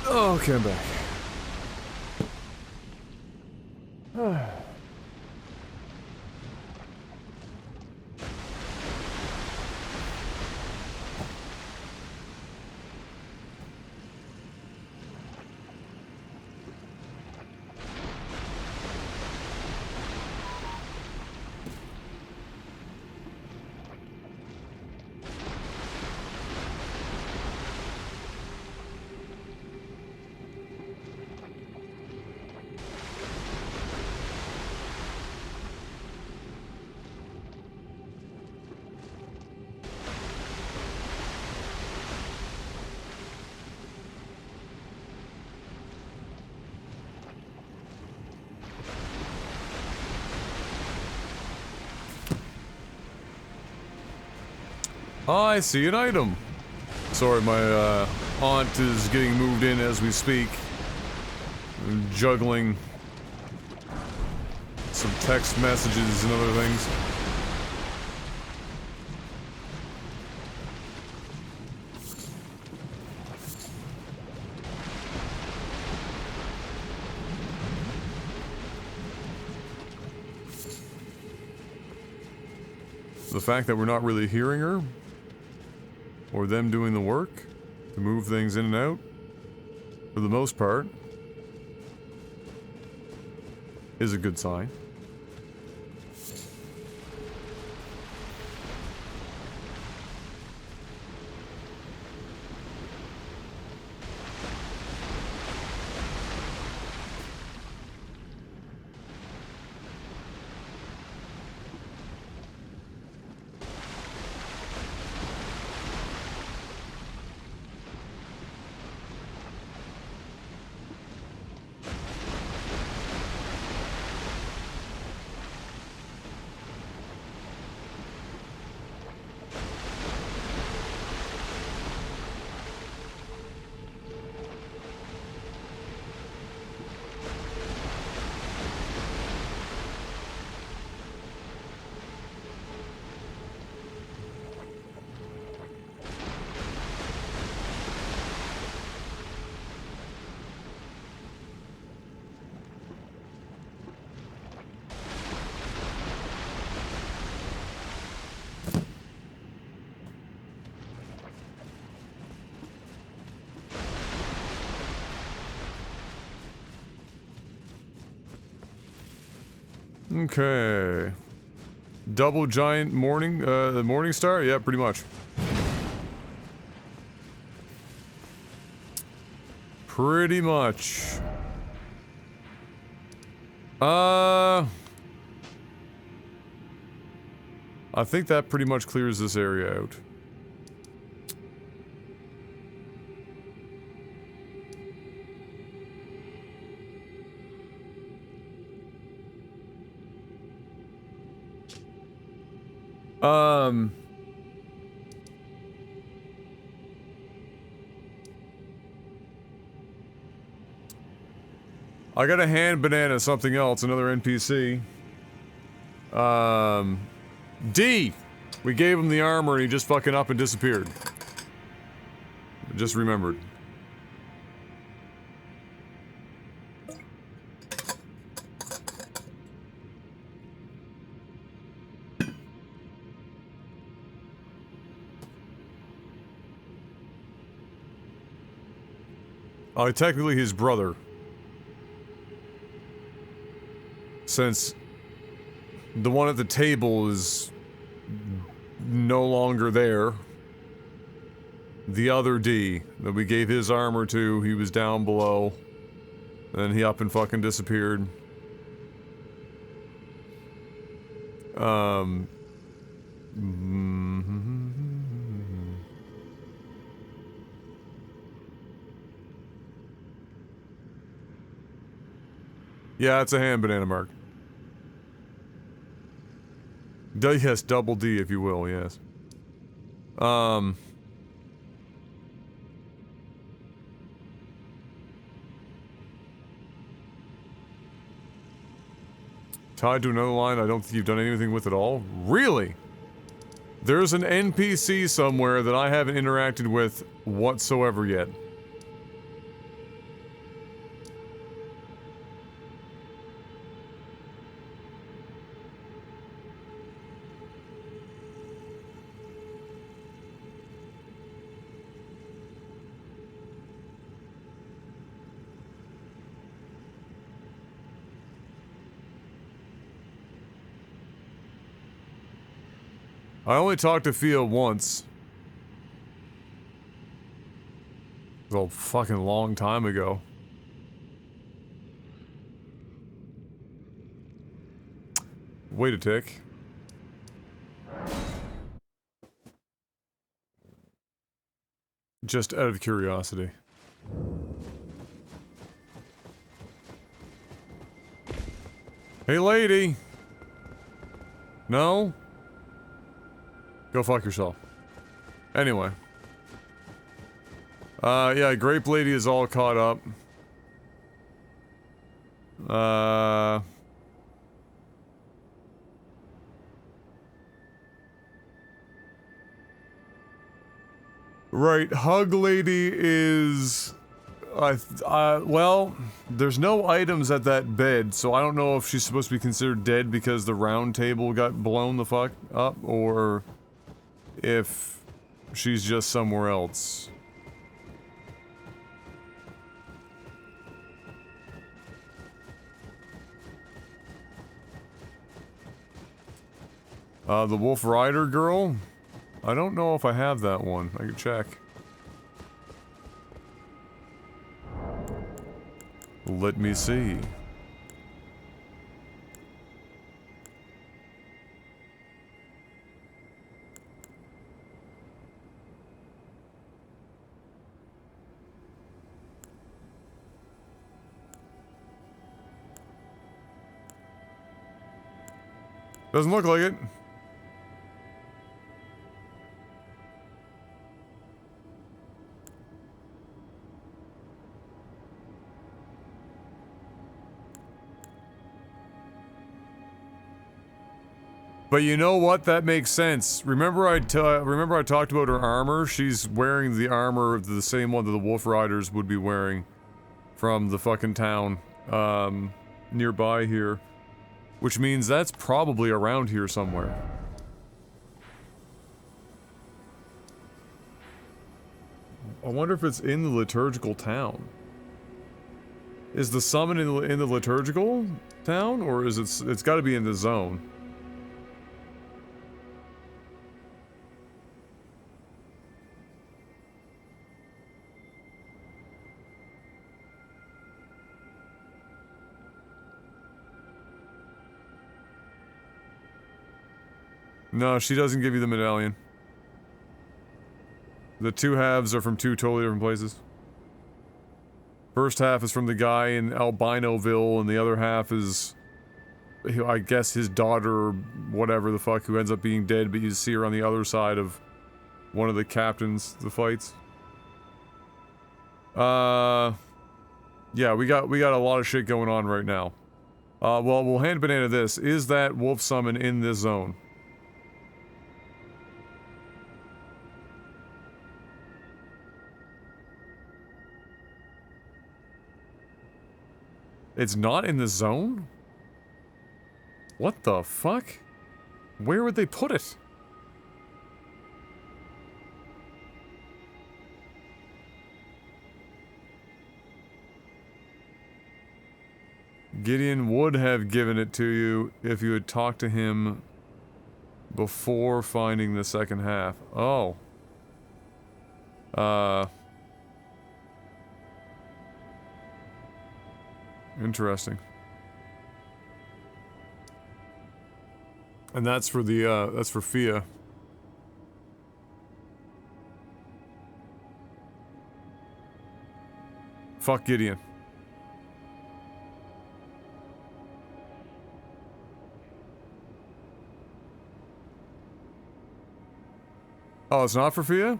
Okay, I'm back. I see an item. Sorry, my aunt is getting moved in as we speak. I'm juggling some text messages and other things. The fact that we're not really hearing her, or them doing the work to move things in and out, for the most part, is a good sign. Okay. Double giant morning star? Yeah, pretty much. Pretty much. I think that pretty much clears this area out. I got a hand banana, something else, another NPC. D! We gave him the armor and he just fucking up and disappeared. Just remembered. Technically his brother. Since the one at the table is no longer there. The other D that we gave his armor to, he was down below. And then he up and fucking disappeared. Yeah, it's a hand banana mark. Yes, double D if you will, yes. Tied to another line I don't think you've done anything with at all? Really? There's an NPC somewhere that I haven't interacted with whatsoever yet. I only talked to Fia once. It was a fucking long time ago. Wait a tick. Just out of curiosity. Hey lady! No? Go fuck yourself. Anyway. Yeah, Grape Lady is all caught up. Right, Hug Lady is... well, there's no items at that bed, so I don't know if she's supposed to be considered dead because the round table got blown the fuck up, or if she's just somewhere else. The Wolf Rider girl? I don't know if I have that one. I could check. Let me see. Doesn't look like it. But you know what? That makes sense. Remember I talked about her armor? She's wearing the armor of the same one that the Wolf Riders would be wearing from the fucking town nearby here. Which means that's probably around here somewhere. I wonder if it's in the liturgical town. Is the summon in the liturgical town, or is it's got to be in the zone? No, she doesn't give you the medallion. The two halves are from two totally different places. First half is from the guy in Albinoville, and the other half is, I guess, his daughter, or whatever the fuck, who ends up being dead, but you see her on the other side of one of the captains, the fights. Yeah, we got a lot of shit going on right now. Well, we'll hand Banana this. Is that wolf summon in this zone? It's not in the zone? What the fuck? Where would they put it? Gideon would have given it to you if you had talked to him before finding the second half. Oh. Interesting. And that's for the, that's for Fia. Fuck Gideon. Oh, it's not for Fia?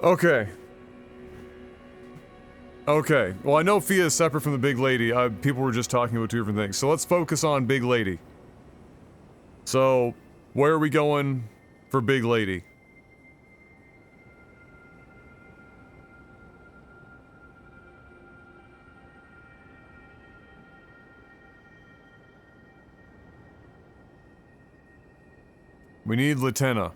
Okay. Okay. Well, I know Fia is separate from the big lady. People were just talking about two different things. So let's focus on big lady. So, where are we going for big lady? We need Latenna.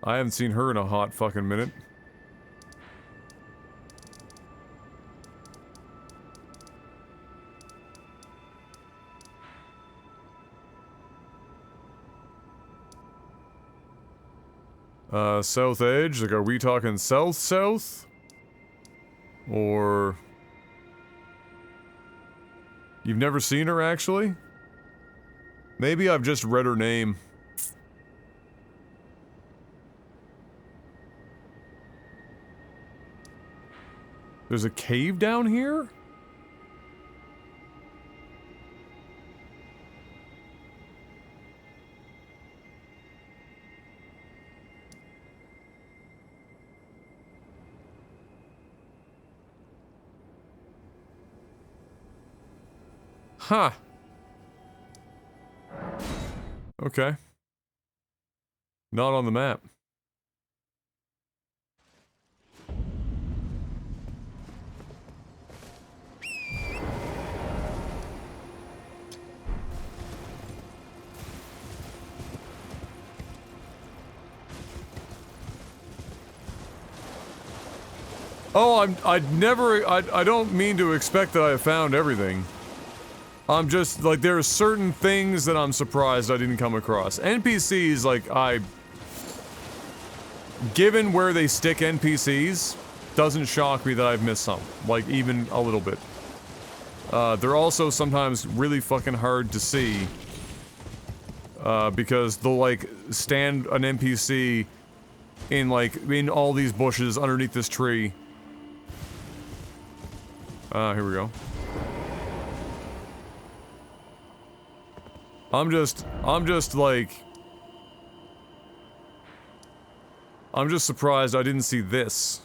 I haven't seen her in a hot fucking minute. South Edge? Like, are we talking south-south? Or... You've never seen her, actually? Maybe I've just read her name. There's a cave down here? Huh. Okay. Not on the map. Oh, I don't mean to expect that I have found everything. I'm just, like, there are certain things that I'm surprised I didn't come across. NPCs, like, given where they stick NPCs, doesn't shock me that I've missed some. Like, even a little bit. They're also sometimes really fucking hard to see. Because they'll, like, stand an NPC in, like, in all these bushes underneath this tree. Here we go. I'm just surprised I didn't see this.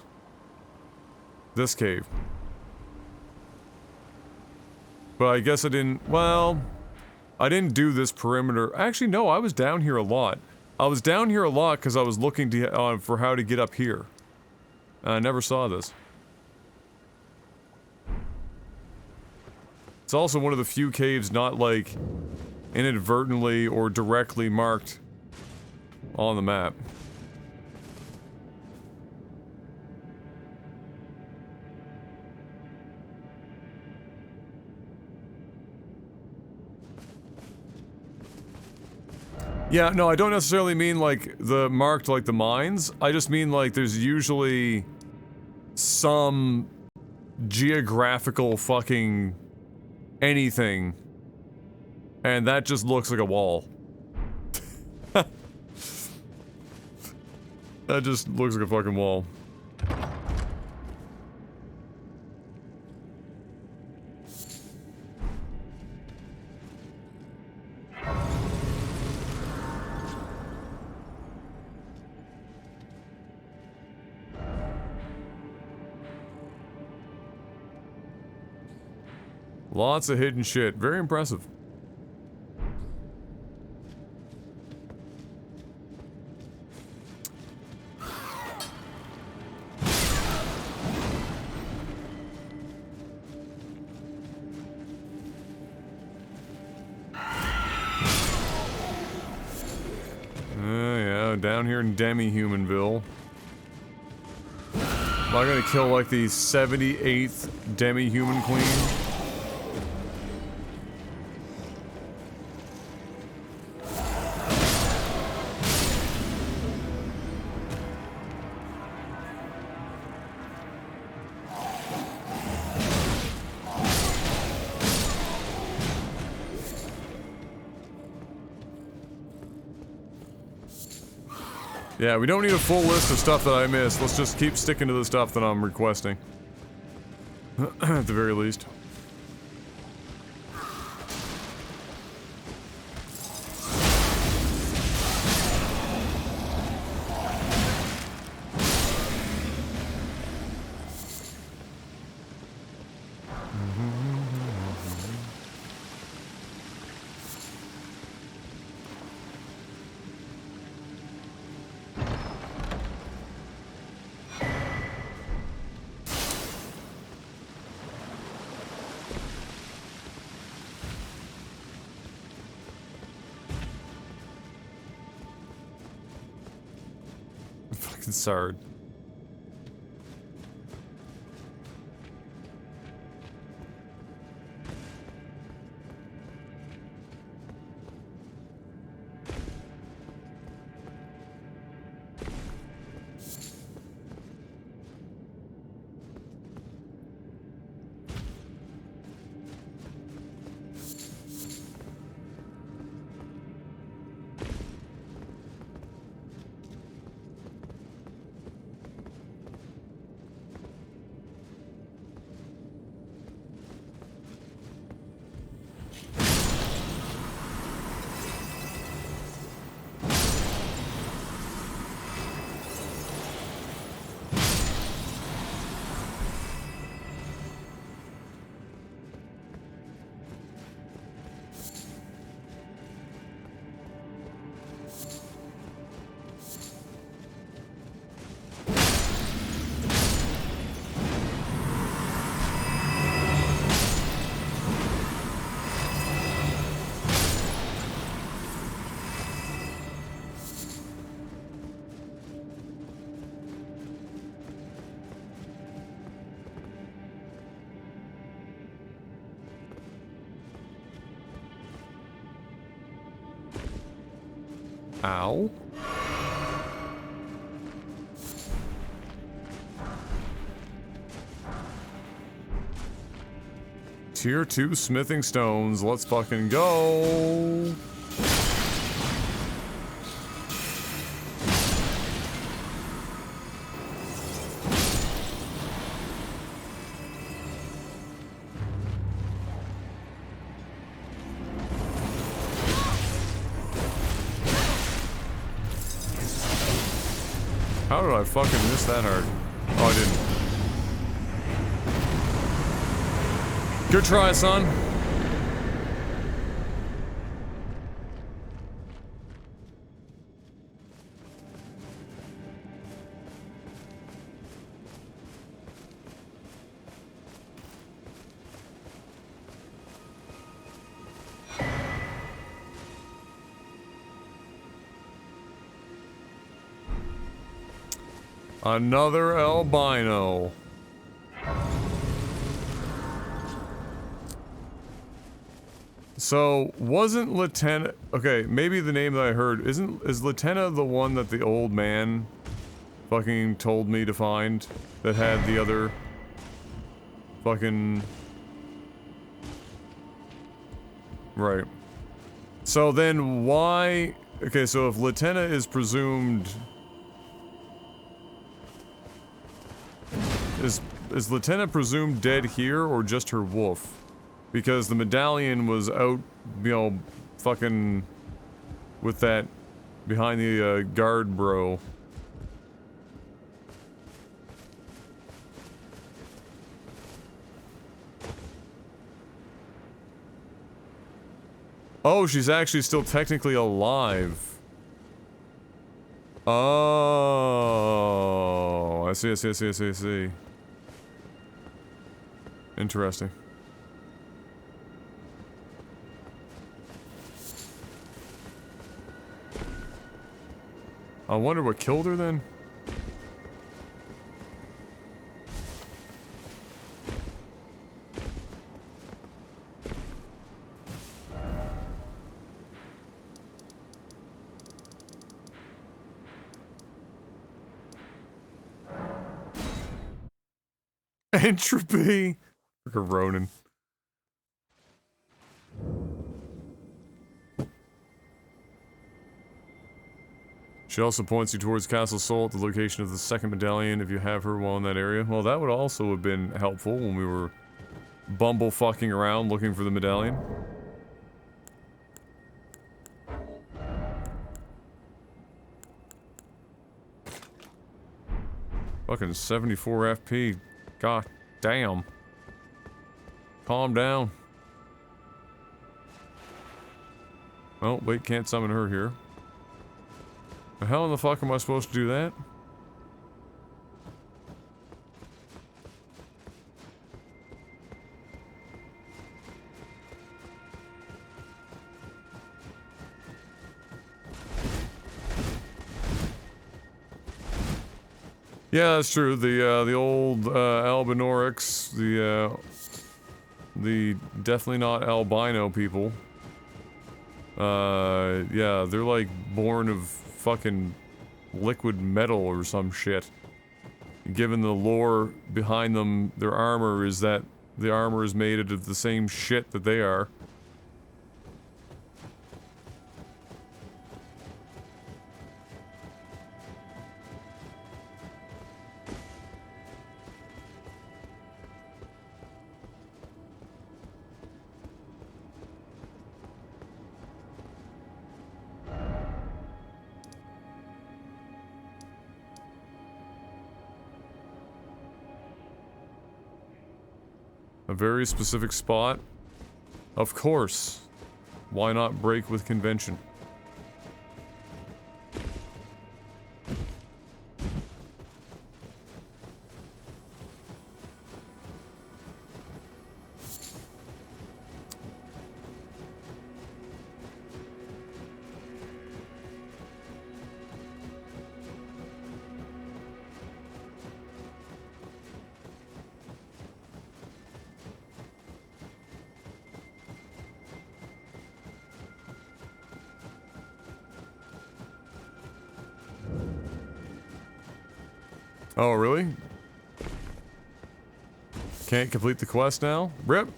This cave. But I guess I didn't, well, I didn't do this perimeter. Actually, no, I was down here a lot. I was down here a lot because I was looking to, for how to get up here. And I never saw this. It's also one of the few caves not, like, inadvertently or directly marked on the map. Yeah, no, I don't necessarily mean, like, the marked, like, the mines. I just mean, like, there's usually some geographical fucking anything, and that just looks like a wall. That just looks like a fucking wall. Lots of hidden shit. Very impressive. Yeah, down here in Demi-Humanville. Am I gonna kill, like, the 78th Demi-Human Queen? Yeah, we don't need a full list of stuff that I missed. Let's just keep sticking to the stuff that I'm requesting. At the very least. concerned. Ow. Tier 2 smithing stones, let's fucking go! How did I fucking miss that hard? Oh, I didn't. Good try, son. Another albino. So, wasn't Lieutenant... Okay, maybe the name that I heard... Is Lieutenant the one that the old man fucking told me to find? That had the other... fucking... Right. So then why... Okay, so if Lieutenant is presumed... Is Lieutenant presumed dead here, or just her wolf? Because the medallion was out, you know, fucking... with that... behind the, guard bro. Oh, she's actually still technically alive. Oh, I see. Interesting. I wonder what killed her then? Entropy! Like a Ronin. She also points you towards Castle Sol, the location of the second medallion if you have her while in that area. Well, that would also have been helpful when we were bumblefucking around looking for the medallion. Fucking 74 FP. God damn. Calm down. Oh, wait, can't summon her here. How in the fuck am I supposed to do that? Yeah, that's true. The old Albinorix, the definitely not albino people. Yeah, they're like born of fucking liquid metal or some shit. Given the lore behind them, their armor is that the armor is made out of the same shit that they are. A very specific spot? Of course. Why not break with convention? Oh, really? Can't complete the quest now? Rip.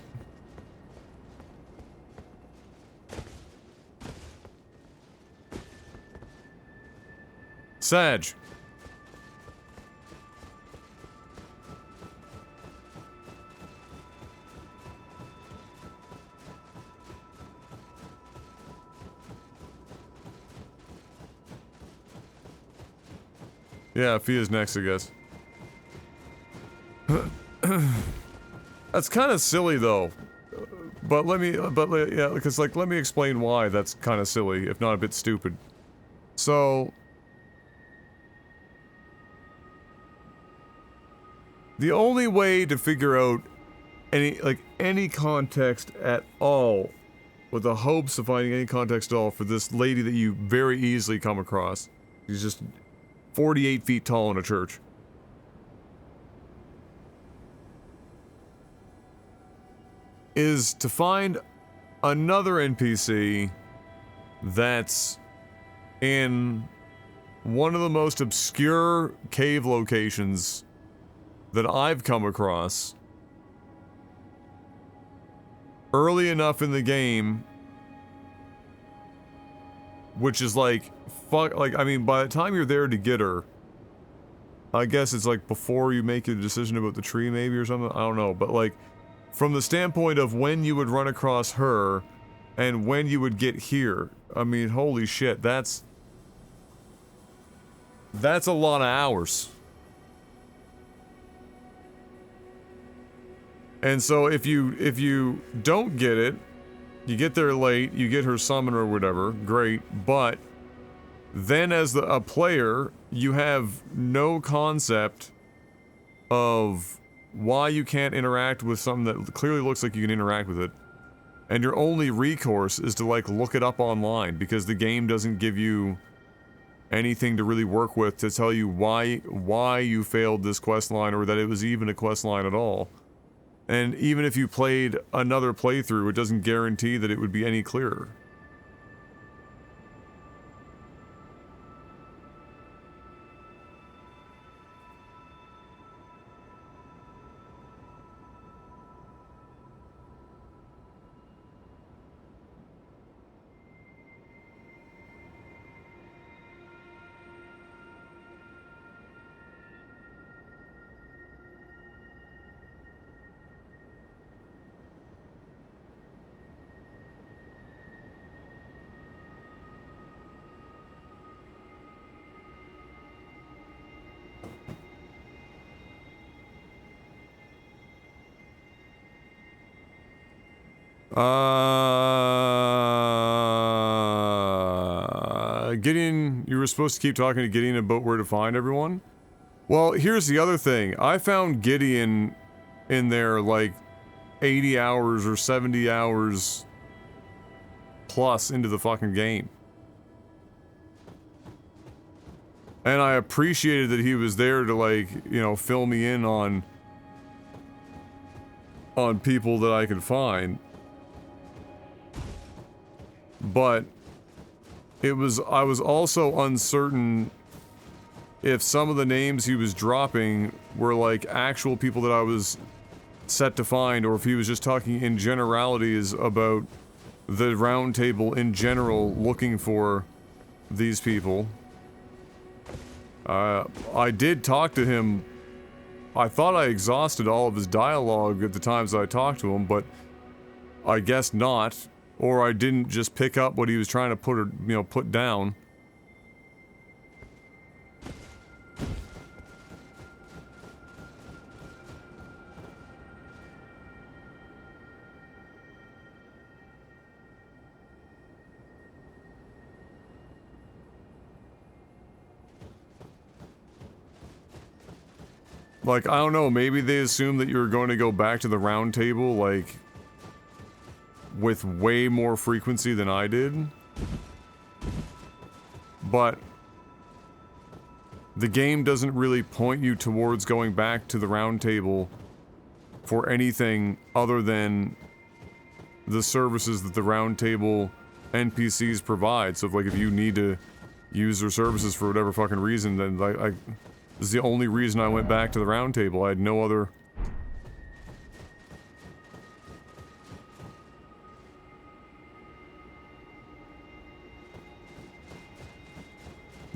Sag. Yeah, Fia's next, I guess. That's kind of silly, though. But yeah, because, like, let me explain why that's kind of silly, if not a bit stupid. So... the only way to figure out any context at all, with the hopes of finding any context at all for this lady that you very easily come across. She's just 48 feet tall in a church. Is to find another NPC that's in one of the most obscure cave locations that I've come across early enough in the game, which is like, I mean, by the time you're there to get her, I guess it's like before you make your decision about the tree maybe or something, I don't know, but like, from the standpoint of when you would run across her and when you would get here, I mean, holy shit, that's a lot of hours. And so if you don't get it, you get there late, you get her summon or whatever, great, but then as a player, you have no concept of why you can't interact with something that clearly looks like you can interact with it. And your only recourse is to, like, look it up online, because the game doesn't give you anything to really work with to tell you why you failed this quest line, or that it was even a quest line at all. And even if you played another playthrough, it doesn't guarantee that it would be any clearer. Gideon, you were supposed to keep talking to Gideon about where to find everyone? Well, here's the other thing. I found Gideon in there like 80 hours or 70 hours plus into the fucking game. And I appreciated that he was there to, like, you know, fill me in on people that I could find. But I was also uncertain if some of the names he was dropping were like actual people that I was set to find, or if he was just talking in generalities about the round table in general looking for these people. I did talk to him. I thought I exhausted all of his dialogue at the times I talked to him, but I guess not. Or I didn't just pick up what he was trying to put down. Like, I don't know, maybe they assumed that you were going to go back to the round table, like, with way more frequency than I did. But the game doesn't really point you towards going back to the round table for anything other than the services that the round table NPCs provide. So if you need to use their services for whatever fucking reason, then this is the only reason I went back to the round table. I had no other...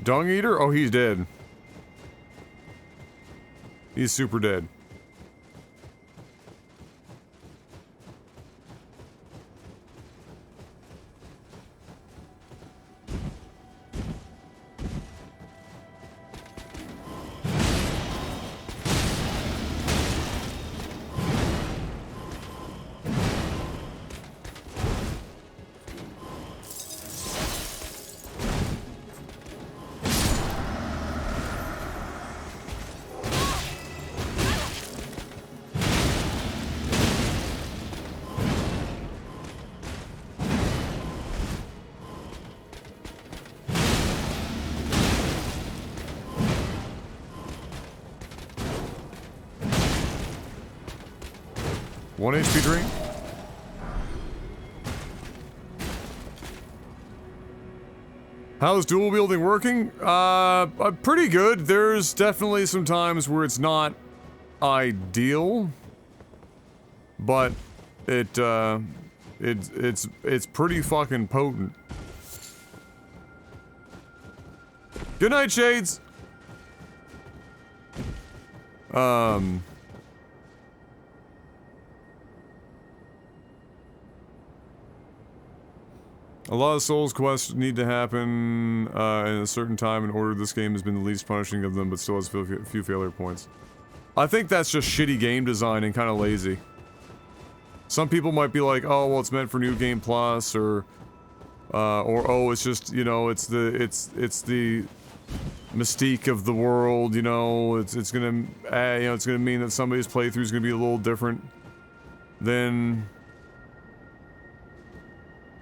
Dung Eater? Oh, he's dead. He's super dead. One HP drink? How's dual wielding working? Pretty good. There's definitely some times where it's not ideal, but it's pretty fucking potent. Good night, Shades. A lot of Souls quests need to happen in a certain time in order. This game has been the least punishing of them, but still has a few failure points. I think that's just shitty game design and kind of lazy. Some people might be like, oh, well, it's meant for New Game Plus, or oh, it's just, you know, it's the mystique of the world, you know, it's gonna, it's gonna mean that somebody's playthrough is gonna be a little different than,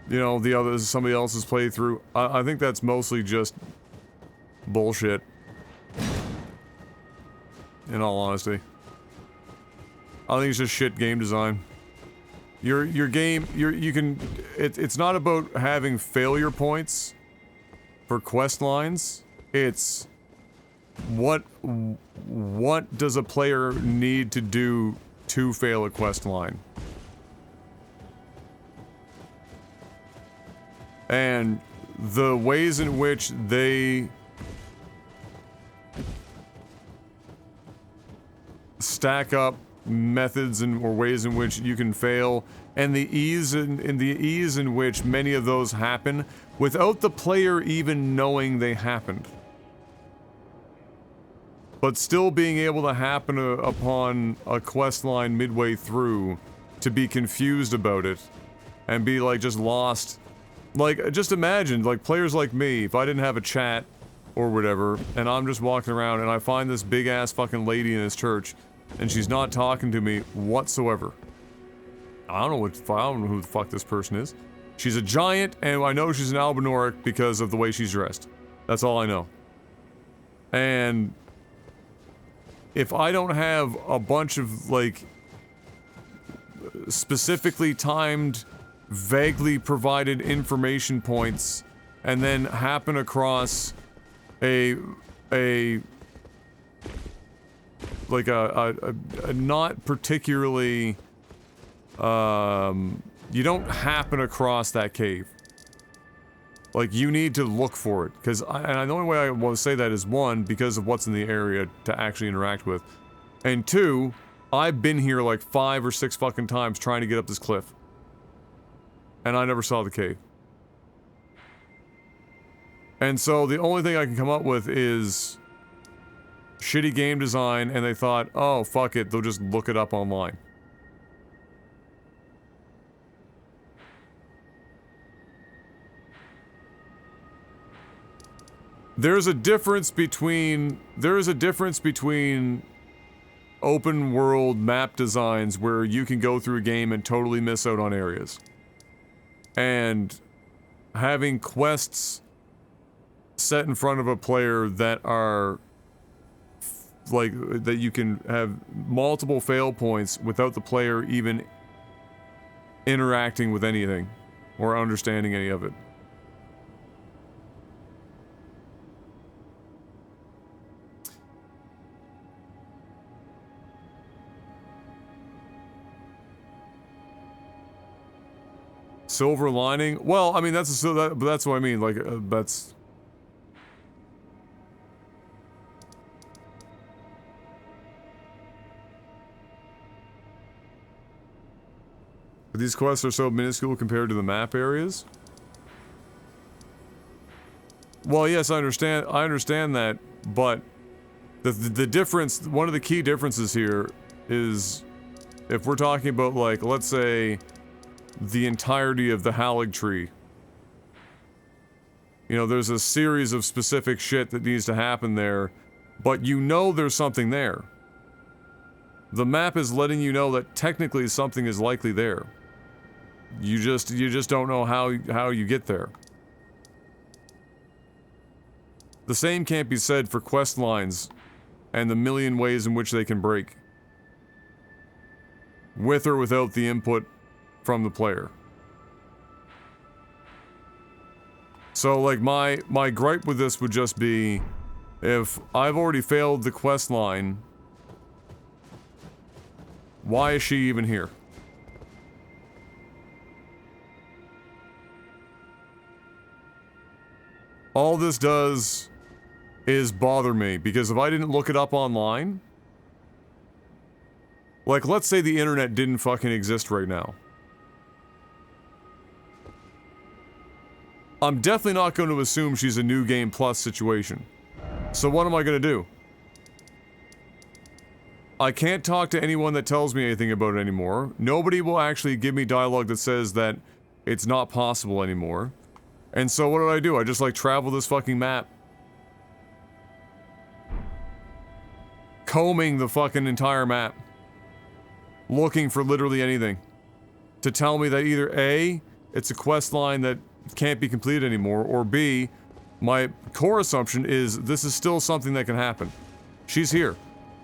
you know, somebody else's playthrough. I think that's mostly just bullshit. In all honesty. I think it's just shit game design. Your game, it's not about having failure points for quest lines. It's what does a player need to do to fail a quest line? And the ways in which they stack up methods or ways in which you can fail, and the ease in which many of those happen without the player even knowing they happened, but still being able to happen upon a quest line midway through, to be confused about it and be like just lost. Like, just imagine, like, players like me, if I didn't have a chat or whatever, and I'm just walking around and I find this big ass fucking lady in this church, and she's not talking to me whatsoever. I don't know who the fuck this person is. She's a giant, and I know she's an Albinoric because of the way she's dressed. That's all I know. And if I don't have a bunch of, like, specifically timed, vaguely provided information points, and then happen across a not particularly, you don't happen across that cave. Like, you need to look for it, because the only way I want to say that is, one, because of what's in the area to actually interact with, and two, I've been here like 5 or 6 fucking times trying to get up this cliff, and I never saw the cave. And so the only thing I can come up with is shitty game design, and they thought, oh, fuck it, they'll just look it up online. There's a difference between open world map designs where you can go through a game and totally miss out on areas, and having quests set in front of a player that are like that you can have multiple fail points without the player even interacting with anything or understanding any of it. Silver lining? Well, I mean, that's what I mean, like, that's... These quests are so minuscule compared to the map areas? Well, yes, I understand that, but the difference, one of the key differences here is, if we're talking about, like, let's say, the entirety of the Halig tree. You know, there's a series of specific shit that needs to happen there, but you know there's something there. The map is letting you know that technically something is likely there. You just don't know how you get there. The same can't be said for quest lines and the million ways in which they can break, with or without the input from the player. So, like, my gripe with this would just be, if I've already failed the quest line, why is she even here? All this does is bother me, because if I didn't look it up online, like, let's say the internet didn't fucking exist right now. I'm definitely not going to assume she's a New Game Plus situation. So what am I going to do? I can't talk to anyone that tells me anything about it anymore. Nobody will actually give me dialogue that says that it's not possible anymore. And so what do? I just, like, travel this fucking map. Combing the fucking entire map. Looking for literally anything. To tell me that either A, it's a quest line that can't be completed anymore, or B, my core assumption is this is still something that can happen. She's here.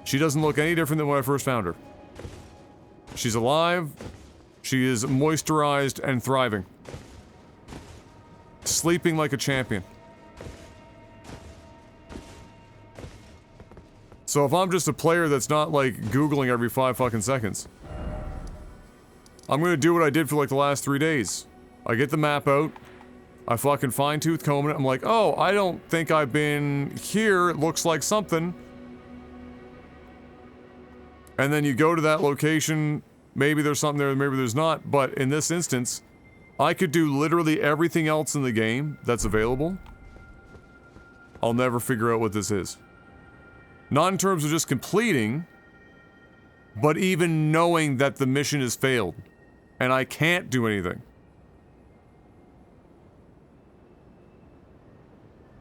She doesn't look any different than when I first found her. She's alive. She is moisturized and thriving. Sleeping like a champion. So if I'm just a player that's not, like, Googling every 5 fucking seconds, I'm gonna do what I did for, like, the last 3 days. I get the map out, I fucking fine-tooth comb it, I'm like, oh, I don't think I've been here, it looks like something. And then you go to that location, maybe there's something there, maybe there's not, but in this instance, I could do literally everything else in the game that's available. I'll never figure out what this is. Not in terms of just completing, but even knowing that the mission has failed, and I can't do anything.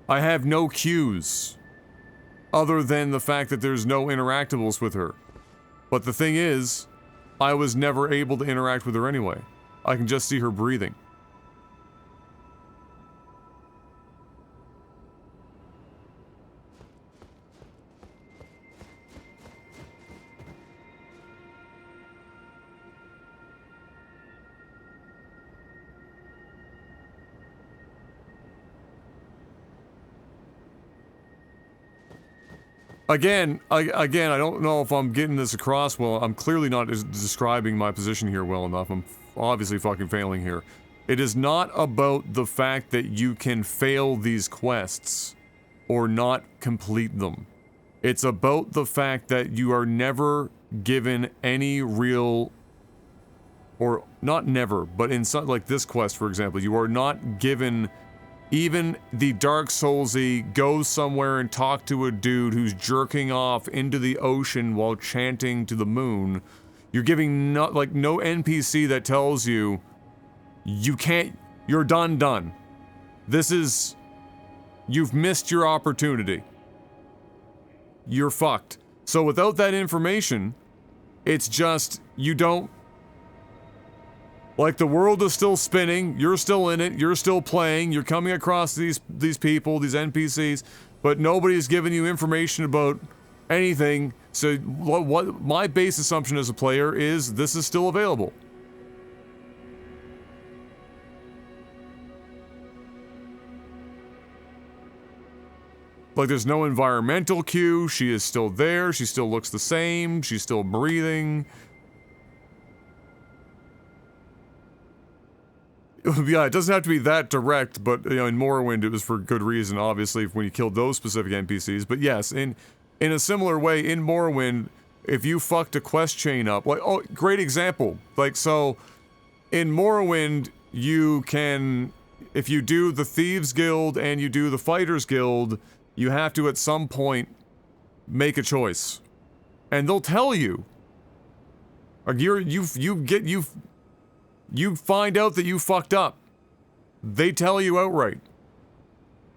I have no cues, other than the fact that there's no interactables with her. But the thing is, I was never able to interact with her anyway. I can just see her breathing. Again, again, I don't know if I'm getting this across well. I'm clearly not describing my position here well enough. I'm obviously fucking failing here. It is not about the fact that you can fail these quests or not complete them. It's about the fact that you are never given any real, or not never, but in something like this quest, for example, you are not given even the Dark Soulsy go somewhere and talk to a dude who's jerking off into the ocean while chanting to the moon. You're giving no NPC that tells you you can't, you're done. This is, you've missed your opportunity. You're fucked. So without that information, it's just, you don't, like, the world is still spinning, you're still in it, you're still playing, you're coming across these people, these NPCs, but nobody's giving you information about anything, so what my base assumption as a player is this is still available. Like, there's no environmental cue, she is still there, she still looks the same, she's still breathing. Yeah, it doesn't have to be that direct, but, you know, in Morrowind it was for good reason, obviously, when you killed those specific NPCs. But yes, in a similar way, in Morrowind, if you fucked a quest chain up, like, oh, great example. Like, so, in Morrowind, you can, if you do the Thieves Guild and you do the Fighters Guild, you have to, at some point, make a choice. And they'll tell you. Like, you find out that you fucked up. They tell you outright.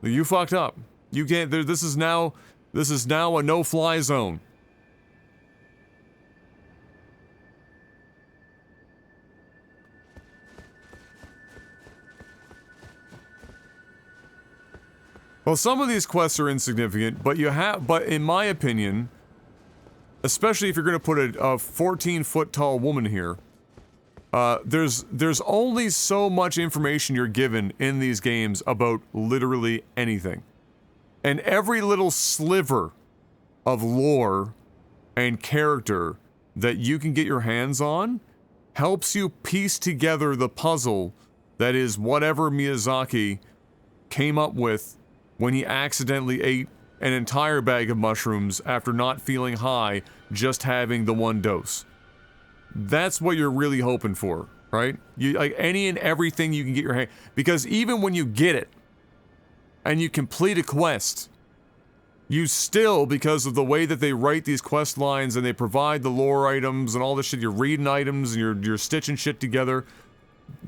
You fucked up. You can't, this is now a no-fly zone. Well, some of these quests are insignificant, but but in my opinion, especially if you're gonna put a 14-foot tall woman here, there's only so much information you're given in these games about literally anything. And every little sliver of lore and character that you can get your hands on helps you piece together the puzzle that is whatever Miyazaki came up with when he accidentally ate an entire bag of mushrooms after not feeling high, just having the one dose. That's what you're really hoping for, right? You, like, any and everything you can get your hand, because even when you get it and you complete a quest, you still, because of the way that they write these quest lines and they provide the lore items and all this shit, you're reading items and you're stitching shit together,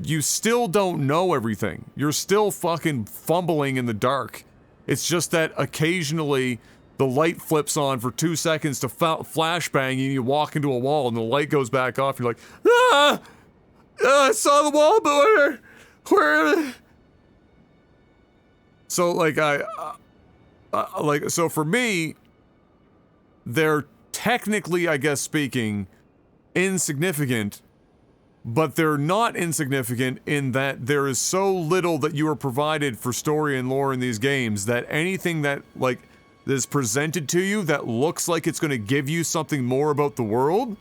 you still don't know everything. You're still fucking fumbling in the dark. It's just that occasionally the light flips on for 2 seconds to flashbang you, and you walk into a wall and the light goes back off. You're like, I saw the wall, but where? So, like, so for me, they're technically, I guess speaking, insignificant, but they're not insignificant in that there is so little that you are provided for story and lore in these games that anything that, like, is presented to you that looks like it's going to give you something more about the world,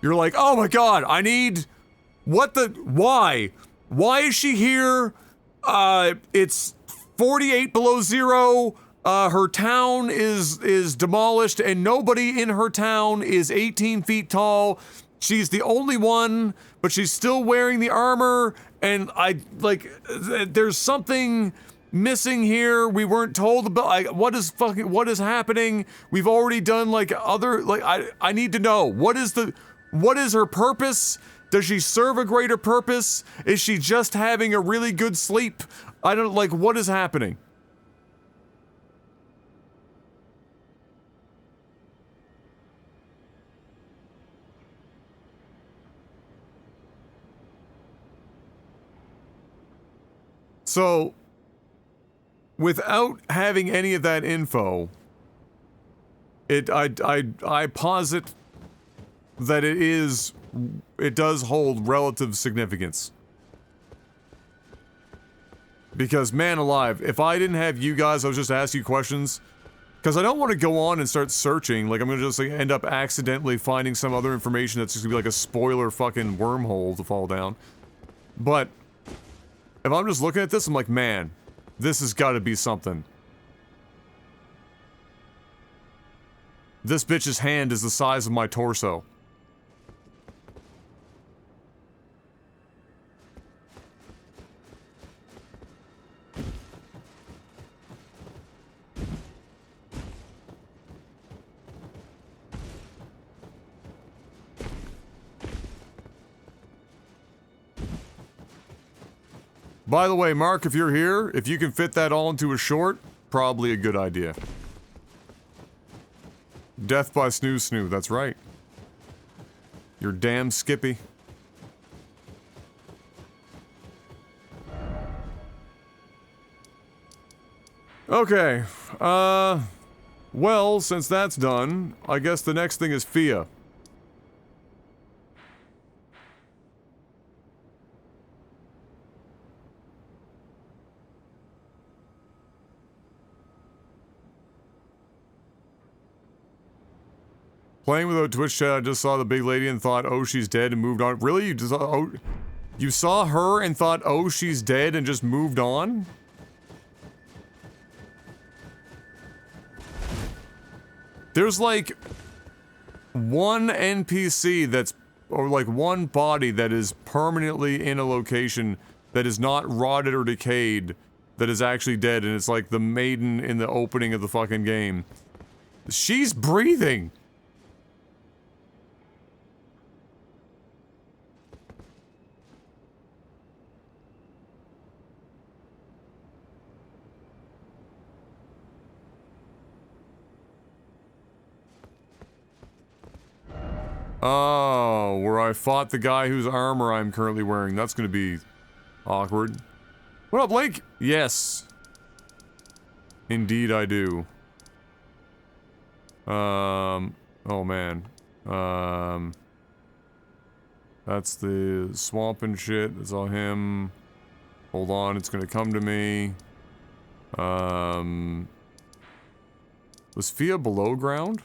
you're like, oh my god, I need, why is she here? It's 48 below zero, her town is demolished and nobody in her town is 18 feet tall. She's the only one, but she's still wearing the armor, and there's something missing here. We weren't told about, like, what is happening? We've already done, like, I need to know. What is her purpose? Does she serve a greater purpose? Is she just having a really good sleep? What is happening? So, without having any of that info, I posit that it does hold relative significance. Because, man alive, if I didn't have you guys, I was just asking you questions, Because I don't want to go on and start searching, like I'm gonna just like end up accidentally finding some other information that's just gonna be like a spoiler fucking wormhole to fall down. But, if I'm just looking at this, I'm like, man, this has gotta be something. This bitch's hand is the size of my torso. By the way, Mark, if you're here, if you can fit that all into a short, probably a good idea. Death by snooze snoo, that's right. You're damn Skippy. Okay, well, since that's done, I guess the next thing is Fia. Playing without Twitch chat, I just saw the big lady and thought, oh, she's dead and moved on. Really? You just, oh, you saw her and thought, oh, she's dead and just moved on? There's like one NPC that's, or like one body that is permanently in a location that is not rotted or decayed, that is actually dead, and it's like the maiden in the opening of the fucking game. She's breathing! Oh, where I fought the guy whose armor I'm currently wearing. That's gonna be awkward. What up, Link? Yes. Indeed I do. Oh man. That's the swamp and shit. That's all him. Hold on, it's gonna come to me. Was Fia below ground?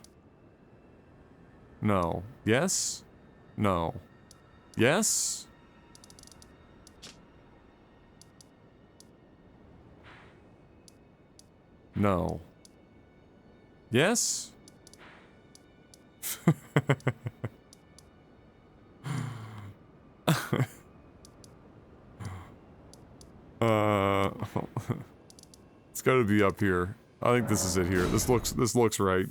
No. Yes? No. Yes? No. Yes? It's gotta be up here. I think this is it here. This looks right.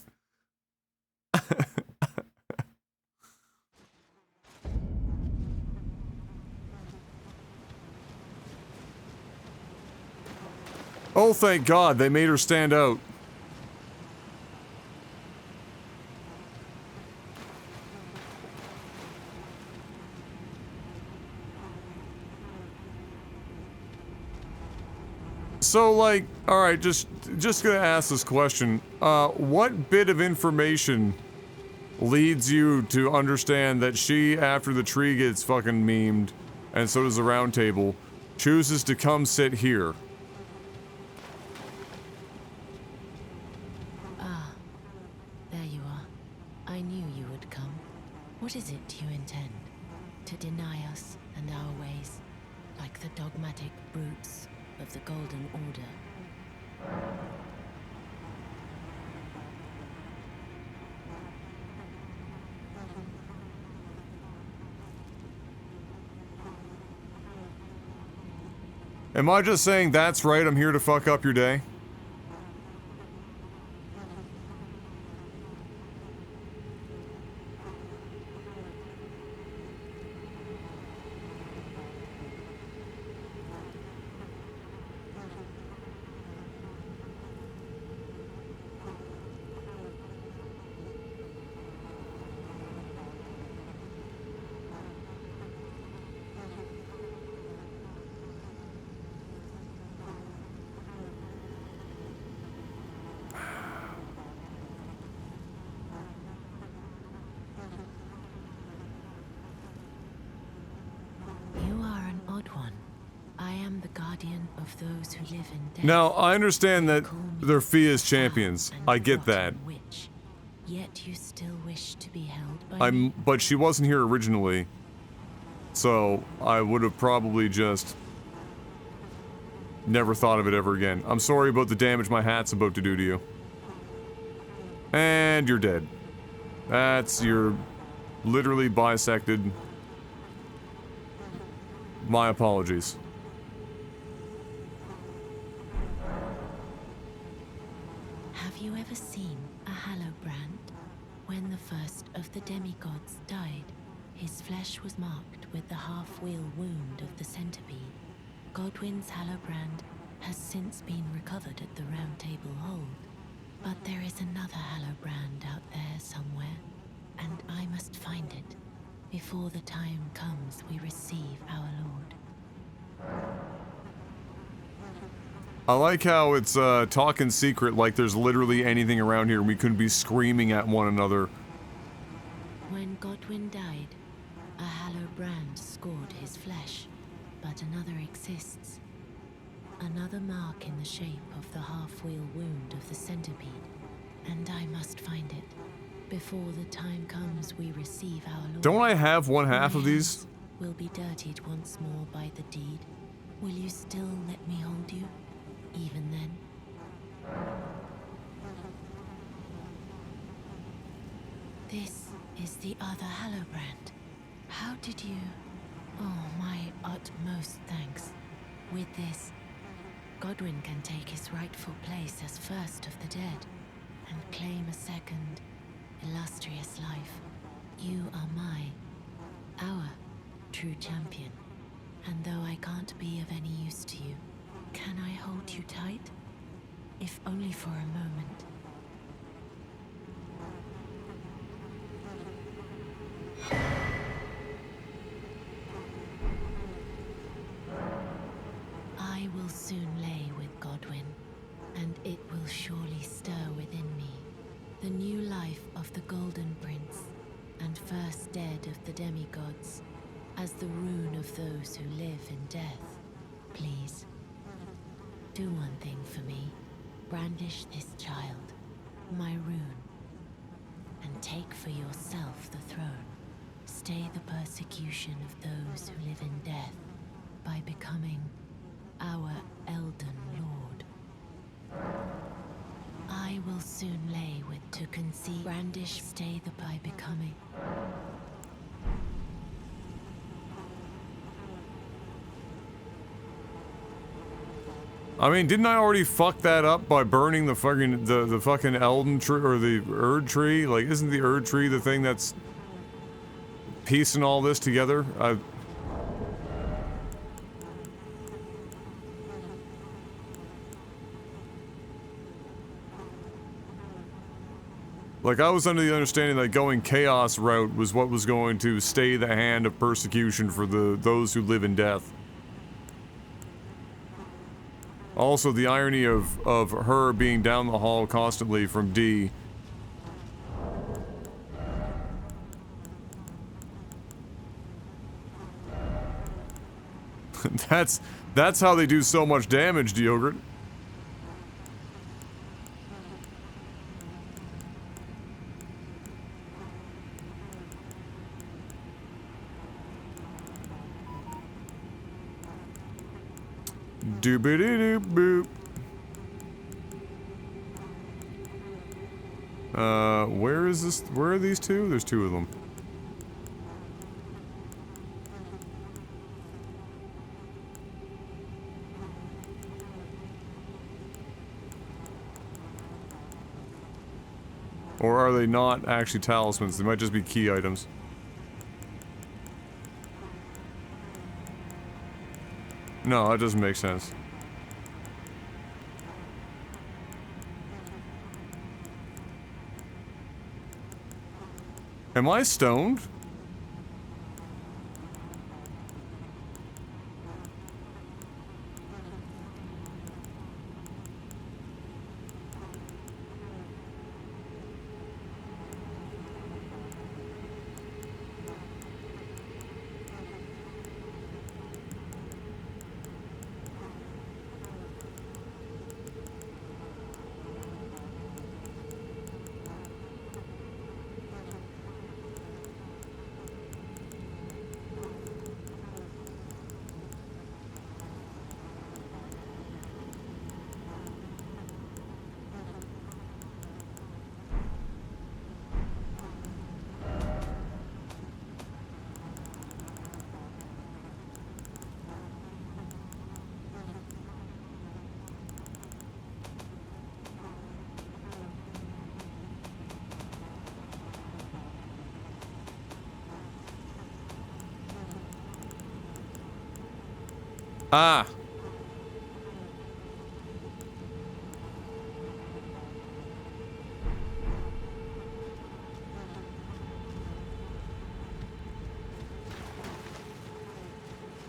Oh, thank God, they made her stand out. So, like, alright, just gonna ask this question. What bit of information leads you to understand that she, after the tree gets fucking memed, and so does the round table, chooses to come sit here? Ah, there you are. I knew you would come. What is it you intend? To deny us and our ways, like the dogmatic brutes of the Golden Order? Am I just saying, that's right, I'm here to fuck up your day? of those who live in death. Now, I understand that Call me they're Fia's foul champions. and I get that. rotten witch. Yet you still wish to be held by me. But she wasn't here originally. So, I would have probably just never thought of it ever again. I'm sorry about the damage my hat's about to do to you. And you're dead. You're literally bisected. My apologies. Have you ever seen a Hallowbrand? When the first of the demigods died, his flesh was marked with the half-wheel wound of the centipede. Godwyn's Hallowbrand has since been recovered at the Round Table Hold. But there is another Hallowbrand out there somewhere, and I must find it before the time comes we receive our Lord. I like how it's talk in secret like there's literally anything around here and we couldn't be screaming at one another. When Godwyn died, a Hallowbrand scored his flesh, but another exists. Another mark in the shape of the half-wheel wound of the centipede, and I must find it before the time comes we receive our Lord. Don't I have one half My of these? hands will be dirtied once more by the deed. Will you still let me hold you, even then? This is the other Hallowbrand. How did you... Oh, my utmost thanks. With this, Godwyn can take his rightful place as first of the dead, and claim a second, illustrious life. You are our true champion. And though I can't be of any use to you, can I hold you tight? If only for a moment. I will soon lay with Godwyn, and it will surely stir within me the new life of the Golden Prince, and first dead of the demigods, as the rune of those who live in death. Please, do one thing for me. Brandish this child, my rune, and take for yourself the throne. Stay the persecution of those who live in death by becoming our Elden Lord. I will soon lay with to conceive. Brandish stay the by becoming. I mean, didn't I already fuck that up by burning the fucking Elden tree or the Erd tree? Like, isn't the Erd tree the thing that's piecing all this together? Like, I was under the understanding that going Chaos route was what was going to stay the hand of persecution for those who live in death. Also, the irony of her being down the hall constantly from D. That's how they do so much damage, Yogurt. Doobity-doop boop. Where is this? Where are these two? There's two of them. Or are they not actually talismans? They might just be key items. No, that doesn't make sense. Am I stoned? Ah!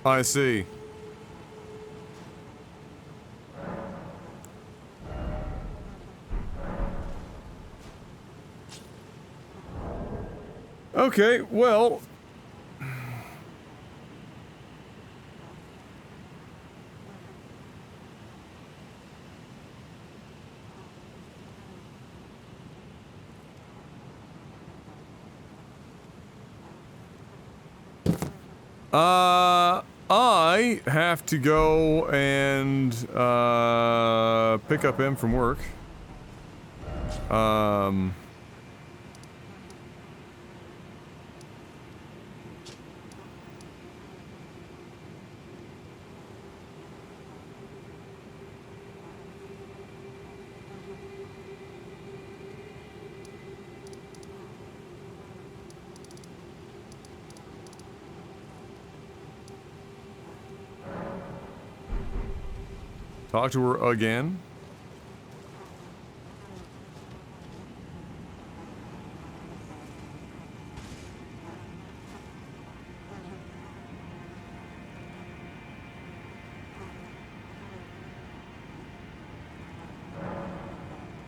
I see. Okay, well... I have to go and, pick up M from work. Talk to her again.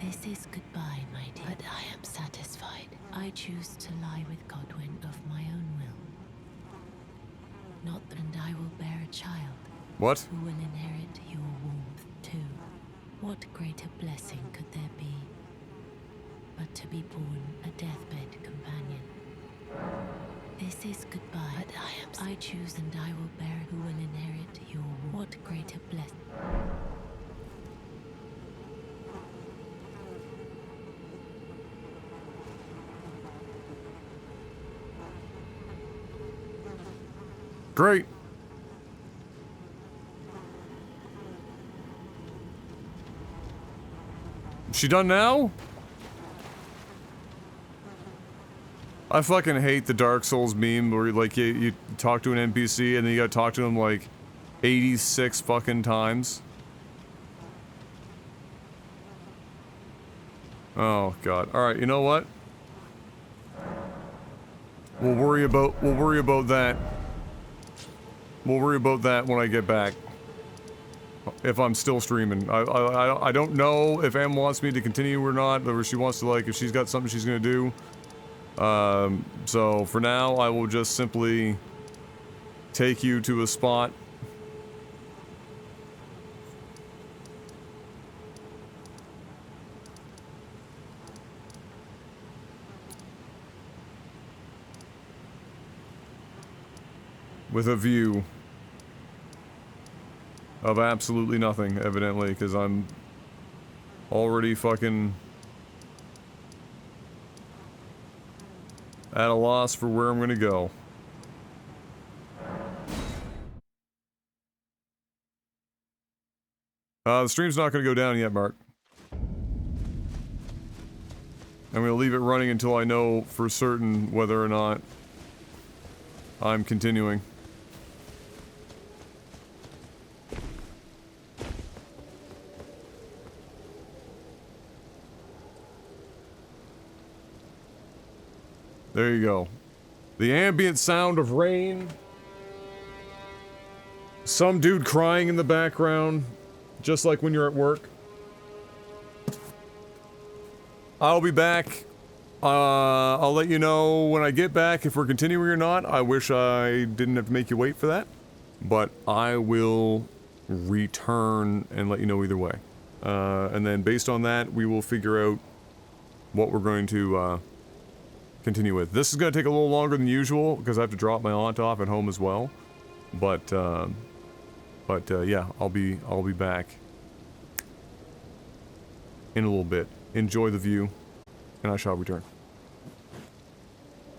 This is goodbye, my dear. But I am satisfied. I choose to lie with Godwin of my own will. Not, and I will bear a child. What? Who will inherit your warmth, too. What greater blessing could there be but to be born a deathbed companion? This is goodbye. But I choose, and I will bear who will inherit your warmth. What greater blessing? Great. She done now? I fucking hate the Dark Souls meme where like you talk to an NPC and then you gotta talk to him like 86 fucking times. Oh god. Alright, you know what? We'll worry about that. We'll worry about that when I get back. If I'm still streaming. I don't know if Em wants me to continue or not, or she wants to, like, if she's got something she's gonna do. So for now, I will just simply take you to a spot. With a view of absolutely nothing, evidently, because I'm already fucking at a loss for where I'm gonna go. The stream's not gonna go down yet, Mark. I'm gonna leave it running until I know for certain whether or not I'm continuing. There you go. The ambient sound of rain. Some dude crying in the background, just like when you're at work. I'll be back. I'll let you know when I get back if we're continuing or not. I wish I didn't have to make you wait for that. But I will return and let you know either way. And then based on that, we will figure out what we're going to, continue with. This is going to take a little longer than usual because I have to drop my aunt off at home as well. But yeah, I'll be back in a little bit. Enjoy the view, and I shall return.